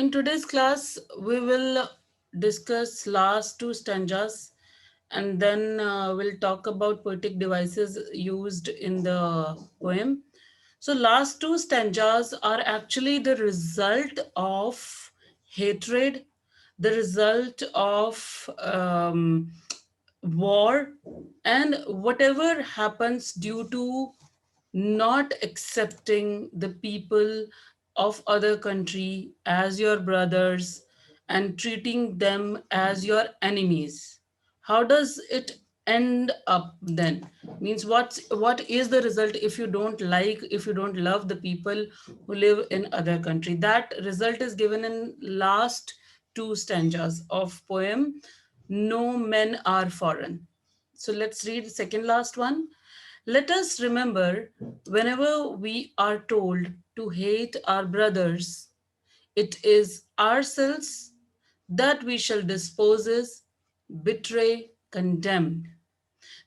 In today's class, we will discuss last two stanzas and then we'll talk about poetic devices used in the poem. So, last two stanzas are actually the result of hatred, the result of war, and whatever happens due to not accepting the people of other country as your brothers and treating them as your enemies. How does it end up then? Means what is the result if you don't like, if you don't love the people who live in other country? That result is given in last two stanzas of poem No Men Are Foreign. So let's read the second last one. Let us remember, whenever we are told to hate our brothers, it is ourselves that we shall dispose, betray, condemn.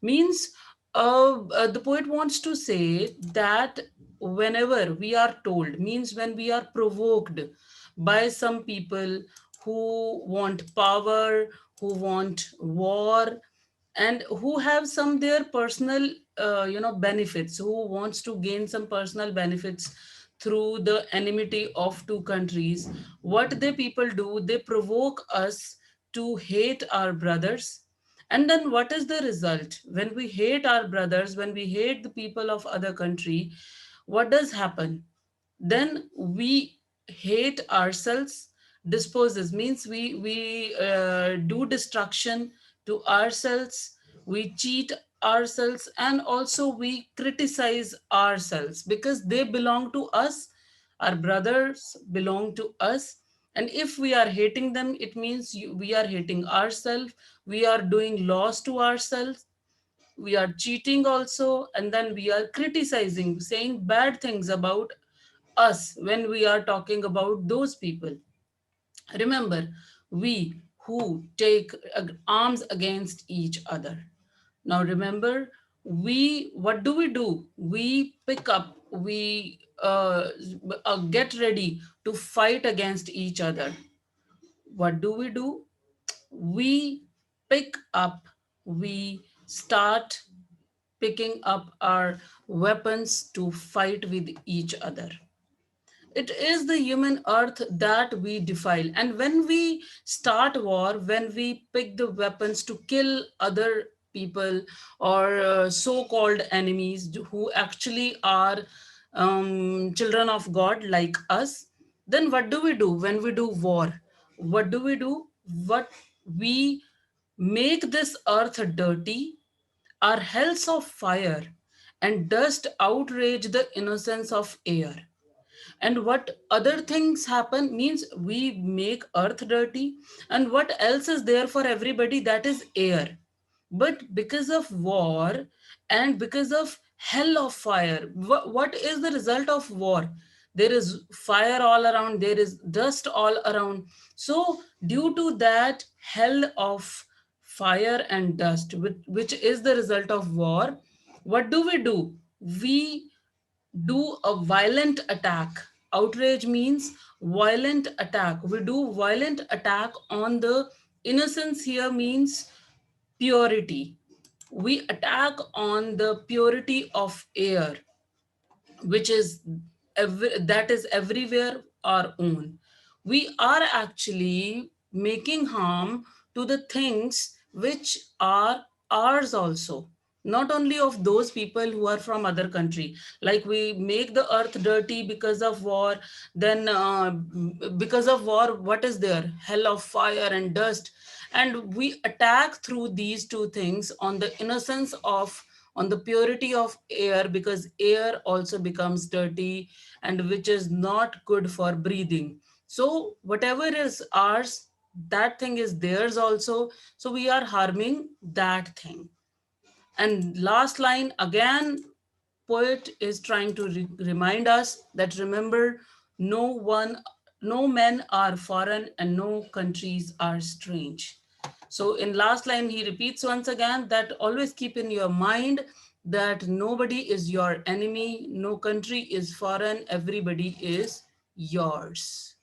Means the poet wants to say that whenever we are told, means when we are provoked by some people who want power, who want war, and who have some their personal benefits, who wants to gain some personal benefits through the enmity of two countries, what they people do, they provoke us to hate our brothers. And then what is the result when we hate our brothers, when we hate the people of other country? What does happen then? We hate ourselves. Disposes means we do destruction to ourselves, we cheat ourselves, and also we criticize ourselves because they belong to us, our brothers belong to us. And if we are hating them, it means we are hating ourselves, we are doing loss to ourselves, we are cheating also, and then we are criticizing, saying bad things about us when we are talking about those people. Remember, we who take arms against each other. Now remember, we what do? We pick up, we get ready to fight against each other. What do? We pick up, we start picking up our weapons to fight with each other. It is the human earth that we defile. And when we start war, when we pick the weapons to kill other people or so-called enemies who actually are children of God like us, then what do we do when we do war? What do we do? What we make this earth dirty, our hells of fire and dust outrage the innocence of air. And what other things happen means we make earth dirty, and what else is there for everybody? That is air. But because of war and because of hell of fire, what is the result of war? There is fire all around, there is dust all around. So due to that hell of fire and dust, which is the result of war, what do? We do a violent attack. Outrage means violent attack. We do violent attack on the innocence. Here means purity. We attack on the purity of air, which is that is everywhere our own. We are actually making harm to the things which are ours also, not only of those people who are from other country. Like we make the earth dirty because of war, then because of war, what is there? Hell of fire and dust. And we attack through these two things on the innocence of, on the purity of air, because air also becomes dirty and which is not good for breathing. So whatever is ours, that thing is theirs also. So we are harming that thing. And last line again, poet is trying to remind us that remember, no one, no men are foreign and no countries are strange. So in last line, he repeats once again that always keep in your mind that nobody is your enemy, no country is foreign, everybody is yours.